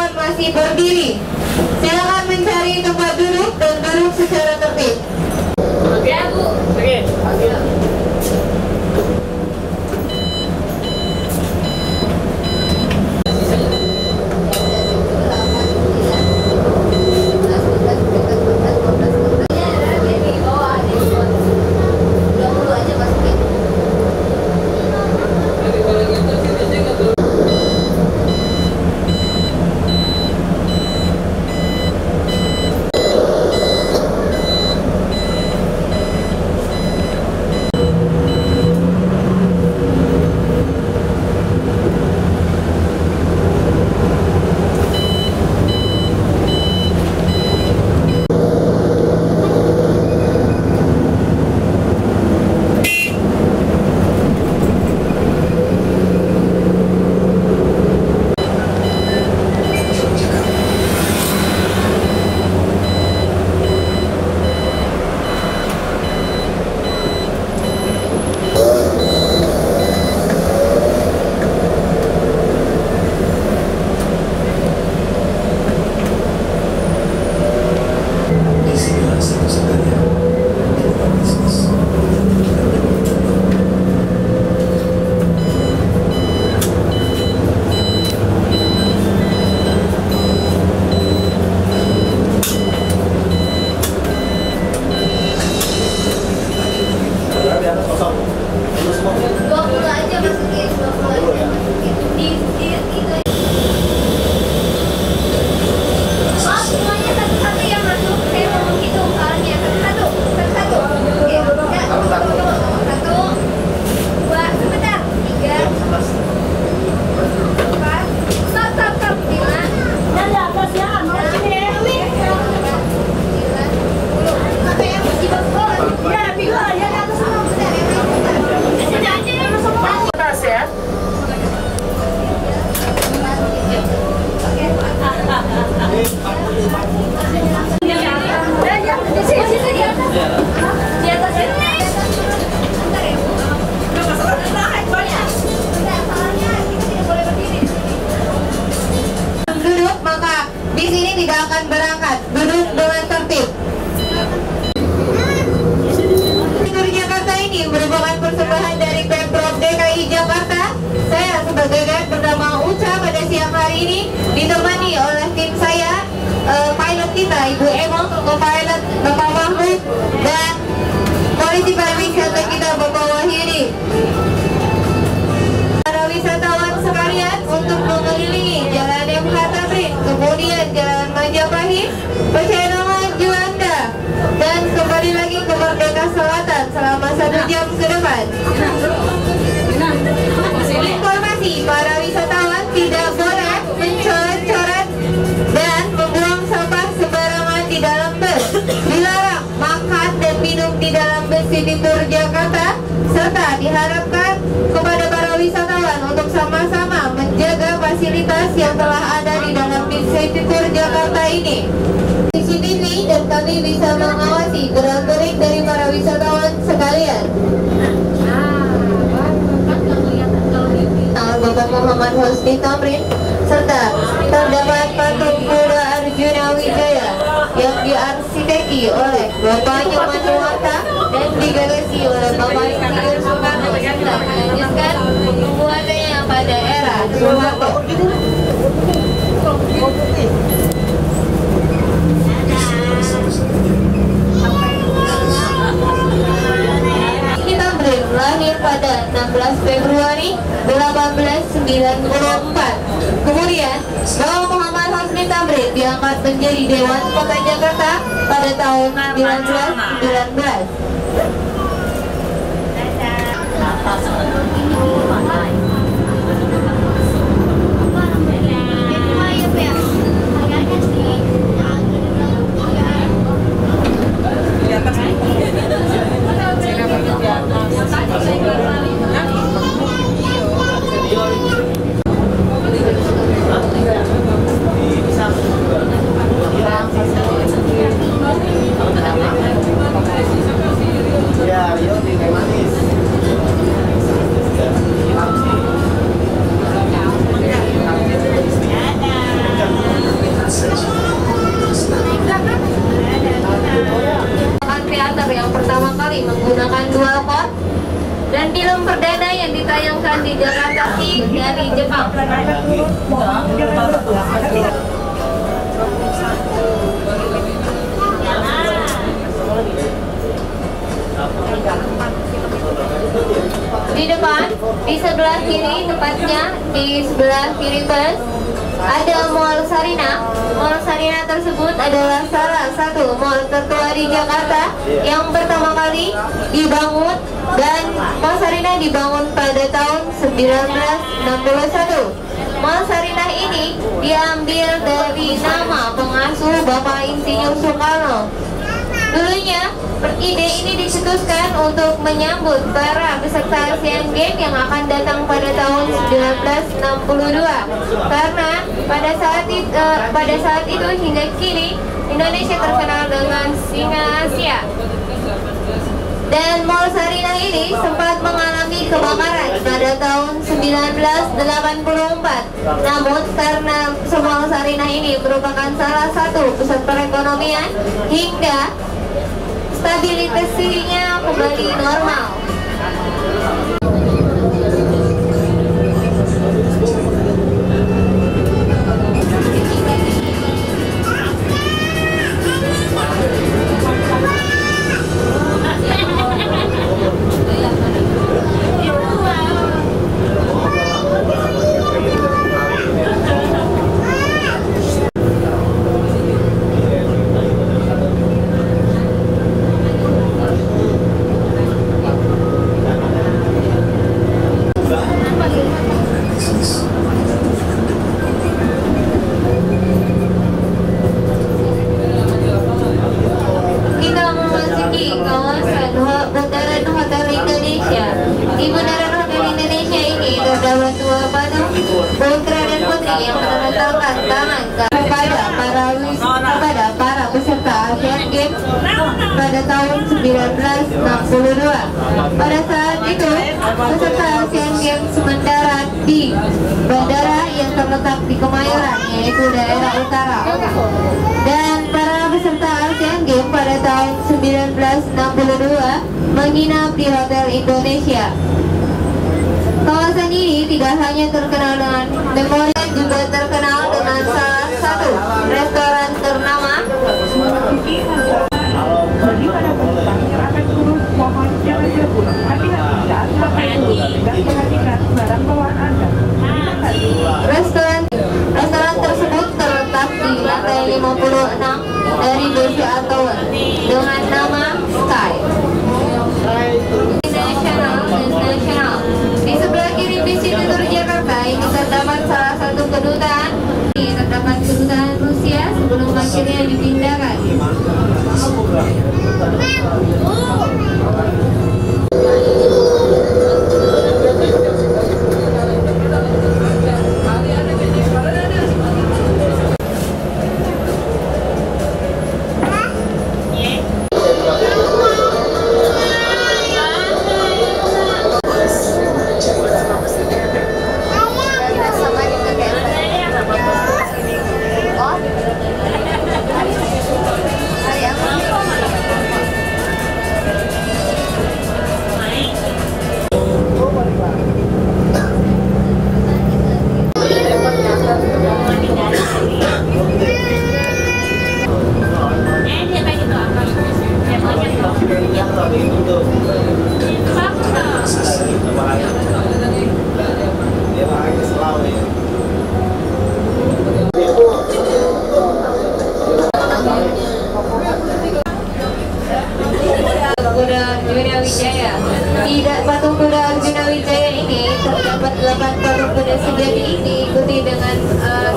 Wisatawan masih berdiri. Silakan mencari tempat duduk dan duduk secara tertib. Oke, Bu. Oke. Duduk, maka di sini tidak akan berangkat. Duduk dengan tertib. Tur Jakarta ini merupakan persembahan dari Pemprov DKI Jakarta. Saya sebagai guide bernama Uca pada siang hari ini ditemani oleh tim saya, pilot kita Ibu Emo, co-pilot Bapak Mahmud, dan polisi pariwisata kita Bapak Wahyudi. Para wisatawan sekalian untuk mengelilingi Jalan MH Tamrin, kemudian Jalan Majapahit, Pecenongan Juanda, dan kembali lagi ke Merdeka Selatan selama 1 jam ke depan. Informasi, para wisatawan tidak boleh mencoret-coret dan membuang sampah sembarangan di dalam bus. Dilarang makan dan minum di dalam bus City Tour Jakarta, serta diharapkan kepada para wisatawan untuk sama-sama menjaga fasilitas yang telah ada di dalam bis City Tour Jakarta ini. CCTV dan kami bisa mengawasi gerak-gerik dari para wisatawan sekalian. Bapak Muhammad Hosni Tamrin, serta terdapat patung kuda Arjuna Wijaya yang diarsiteki oleh Bapak Nyoman Nuwarta dan digagasi oleh Bapak Insinyur Soekarno serta melanjutkan pembuatannya pada era Soeharto. Tamrin lahir pada 16 Februari 1894. Kemudian Bapak Muhammad Hosni Tamrin diangkat menjadi Dewan Kota Jakarta pada tahun 1919. Ya, yo, manis. Di sebelah kiri, tepatnya di sebelah kiri bus, ada Mall Sarina. Mall Sarina tersebut adalah salah satu mall tertua di Jakarta yang pertama kali dibangun, dan Mall Sarina dibangun pada tahun 1961. Mall Sarina ini diambil dari nama pengasuh Bapak Insinyur Soekarno. Dulunya, ide ini dicetuskan untuk menyambut para peserta Asian Games yang akan datang pada tahun 1962. Karena pada saat itu hingga kini Indonesia terkenal dengan singa Asia. Dan Mall Sarina ini sempat mengalami kebakaran pada tahun 1984. Namun karena Mall Sarina ini merupakan salah satu pusat perekonomian, hingga stabilitasnya kembali normal. Pada tahun 1962. Pada saat itu, peserta Asian Games mendarat di bandara yang terletak di Kemayoran, yaitu daerah utara. Dan para peserta Asian Games pada tahun 1962 menginap di Hotel Indonesia. Kawasan ini tidak hanya terkenal dengan memori, juga terkenal dengan salah satu restoran ternama. Bagi para penumpang yang akan turun, mohon jangan berebut. Hati-hati saat sampai turun dan perhatikan barang bawaan Anda. Restoran tersebut terletak di lantai 56 dari BCA Tower dengan nama Sky National. Di sebelah kiri bis Tour Jakarta ini terdapat salah satu kedutaan. Terdapat kedutaan Rusia sebelum akhirnya dipindahkan. Patung kuda Arjuna Wijaya ini terdapat 8 patung kuda sejati, diikuti dengan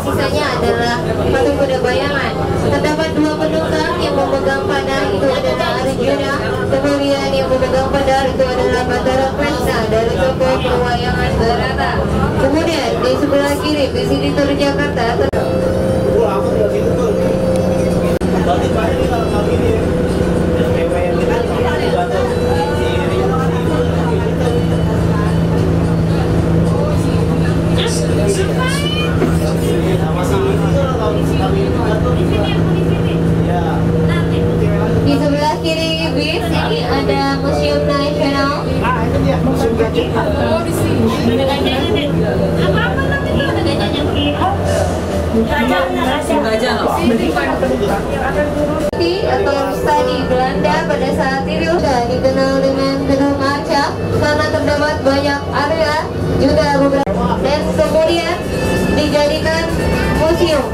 sisanya adalah patung kuda bayangan. Terdapat 2 penunggang yang memegang panah, itu adalah Arjuna. Kemudian yang memegang pedang itu adalah Batara Krishna dari tokoh perwayangan Barata. Kemudian di sebelah kiri Visiti Tour Jakarta di sebelah kiri bis ini ada Museum Nasional. Atau studi Belanda pada saat itu sudah dikenal dengan Gedung Arca karena terdapat banyak area juga beberapa, dan kemudian dijadikan museum.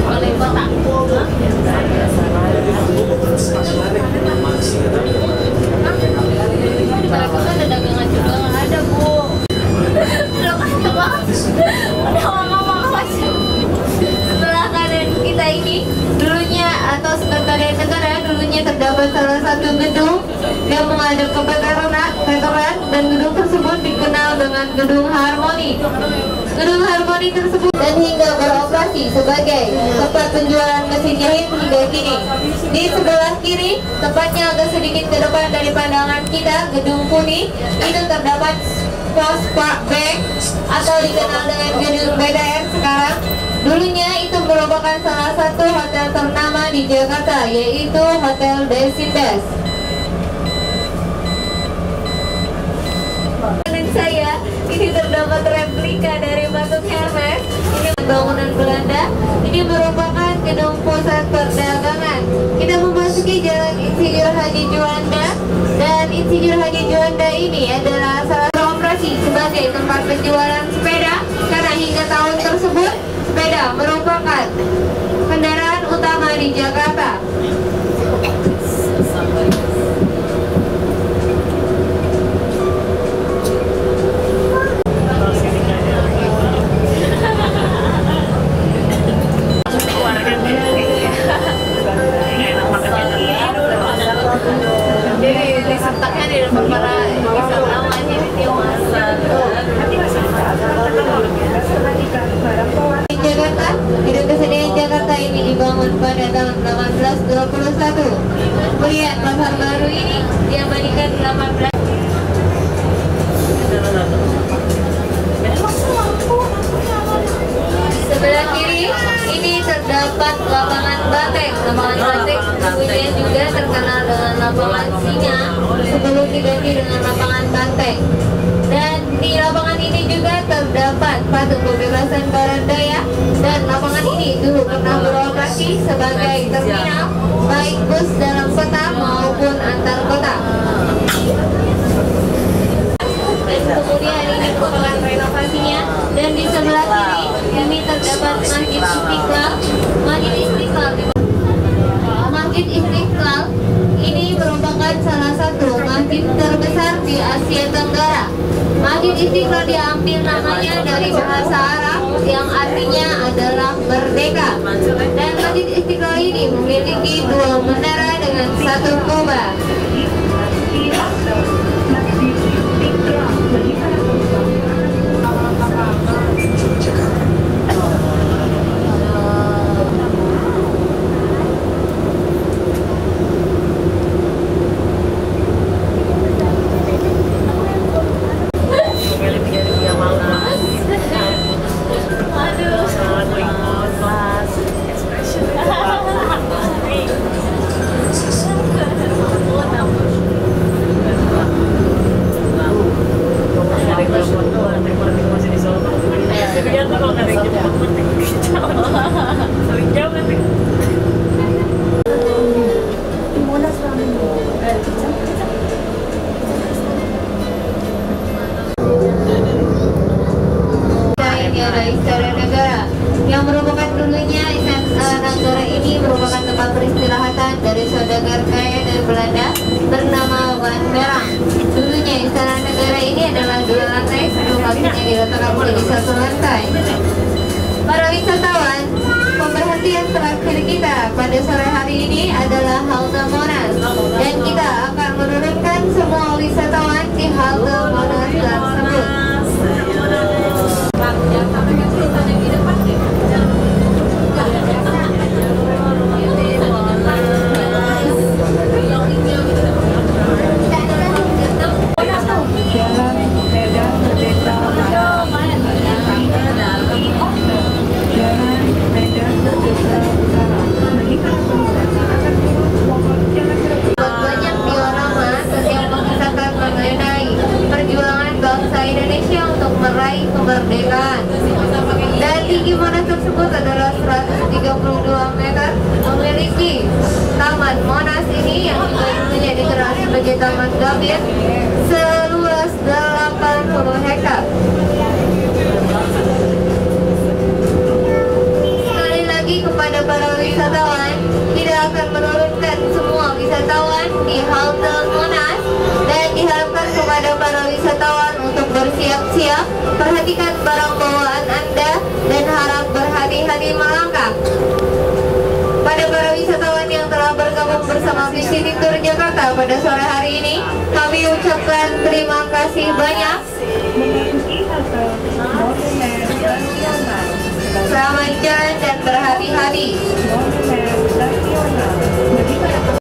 Oleh kota. Mereka kan ada dagangan juga nggak ada, Bu. Udah kacau banget. Udah ngomong apa sih? Setelah keadaan kita ini dulunya atau sekretariat negara dulunya terdapat salah satu gedung yang menghadap ke veteran dan gedung tersebut dikenal dengan Gedung Harmoni. Gedung Harmoni tersebut Dan hingga beroperasi sebagai tempat penjualan mesin jahit hingga kini. Di sebelah kiri, tepatnya agak sedikit ke depan dari pandangan kita, gedung kuning itu terdapat Pos Park Bank atau dikenal dengan gedung BDR sekarang. Dulunya itu merupakan salah satu hotel ternama di Jakarta, yaitu Hotel Desindes. Kanan saya ini terdapat replika dari Batuk Hermes. Ini bangunan Belanda. Ini merupakan gedung pusat perdagangan. Kita memasuki Jalan Insinyur Haji Juanda, dan Insinyur Haji Juanda ini adalah salah satu operasi sebagai tempat penjualan sepeda, karena hingga tahun tersebut sepeda merupakan kendaraan utama di Jakarta. Jadi disertakan di depan para wisatawan ini Tiongkok. Jakarta, Gedung Kesenian Jakarta ini dibangun pada tahun 1821. Kemudian pasar baru ini diabadikan 18. Sebelah kiri ini terdapat lapangan banteng. Lapangan banteng sesungguhnya juga terkenal dengan lapangan singa sebelum diganti dengan lapangan banteng. Dan di lapangan ini juga terdapat patung pembebasan Barat Daya, dan lapangan ini dulu pernah beroperasi sebagai terminal baik bus dalam kota maupun antar kota. Dan kemudian ini merupakan renovasinya, dan di sebelah kiri ini terdapat Masjid Istiqlal. Masjid Istiqlal ini merupakan salah satu masjid terbesar di Asia Tenggara. Masjid Istiqlal diambil namanya dari bahasa Arab yang artinya adalah merdeka. Dan Masjid Istiqlal ini memiliki 2 menara dengan 1 kubah. Istana Negara yang merupakan dulunya Istana Negara ini merupakan tempat peristirahatan dari saudagar kaya dari Belanda bernama Van Berang. Dulunya Istana Negara ini adalah 2 lantai sebelum akhirnya diletakkan menjadi 1 lantai. Para wisatawan, pemberhentian terakhir kita pada sore hari ini adalah halte Monas, dan kita akan menurunkan semua wisatawan di halte Monas tersebut. Jalan Medan Merdeka Utara. Bagi para pengguna akan turun mohon sebagai taman gambir seluas 80 hektar. Sekali lagi kepada para wisatawan, tidak akan menurunkan semua wisatawan di halte Monas dan diharapkan kepada para wisatawan untuk bersiap-siap, perhatikan barang bawaan Anda dan harap berhati-hati melangkah. Pada para wisatawan yang telah bergabung bersama Visiting Tour Jakarta pada sore hari ini, kami ucapkan terima kasih banyak. Memasuki halte Monumen Nasional. Selamat jalan dan berhati-hati. Monumen Nasional. Lebih pada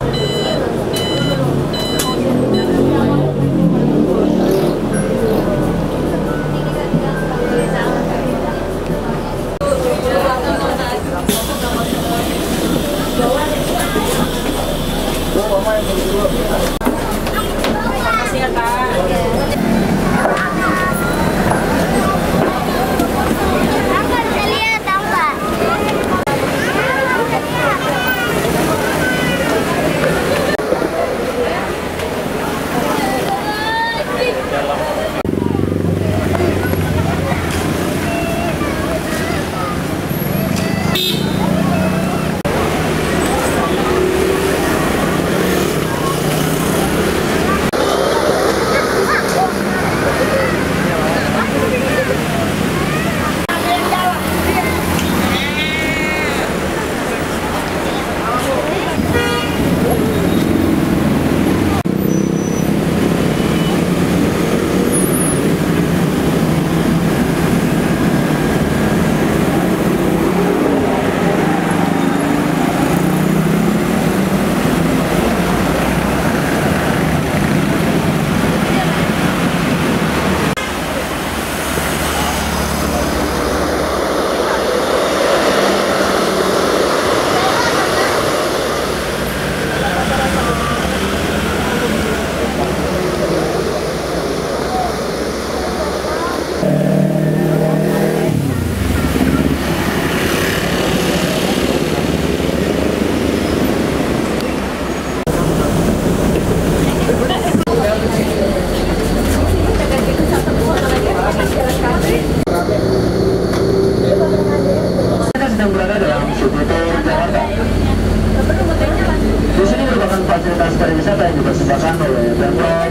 fasilitas pariwisata yang dipersembahkan oleh Pemprov.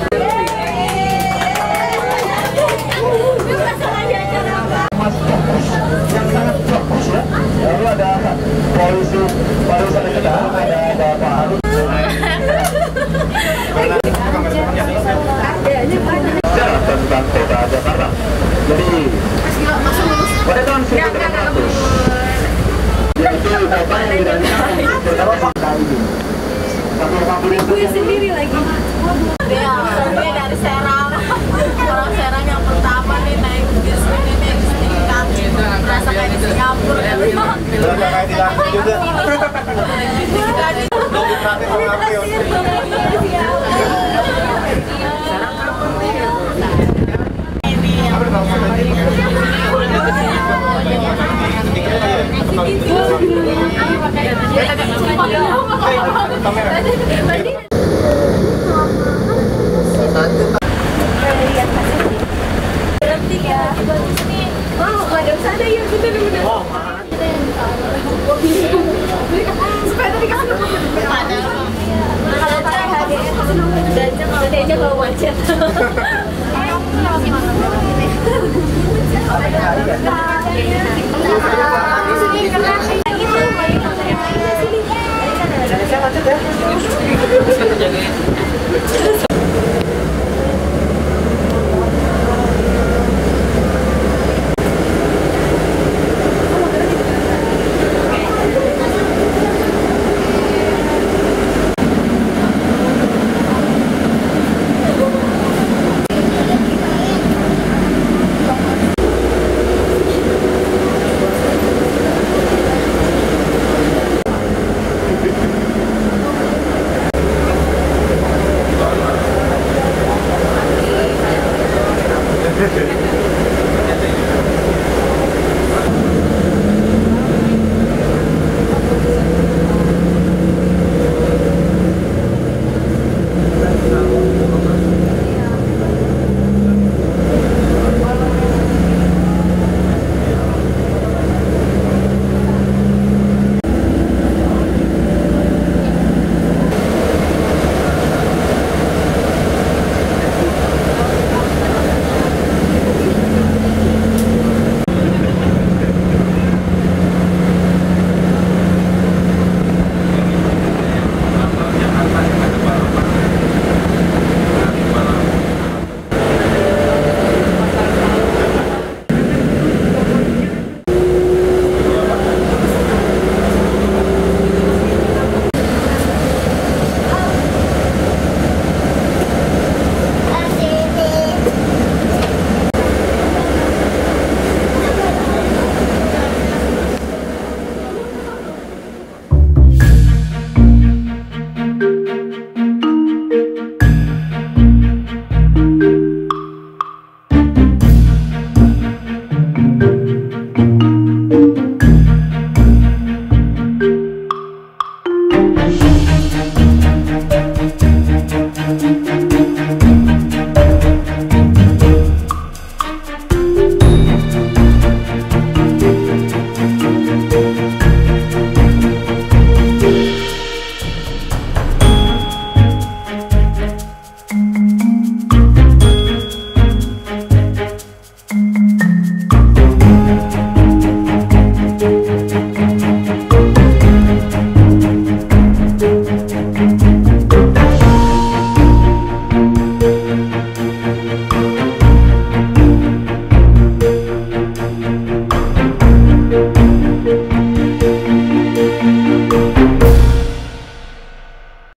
Mas fokus yang sangat bagus ya. Lalu ada polisi pariwisata kita, ada Bapak Harun. Sejarah tentang kota Jakarta. Jadi pada tahun 1900 yaitu kota yang dirancang untuk pertama kali ini. Gue sendiri lagi. Dia dari Serang. Orang Serang yang pertama nih naik bis ini naik tingkat. Berasa kayak di Singapura. Berasa kayak di Lampung juga. Saya macet ya.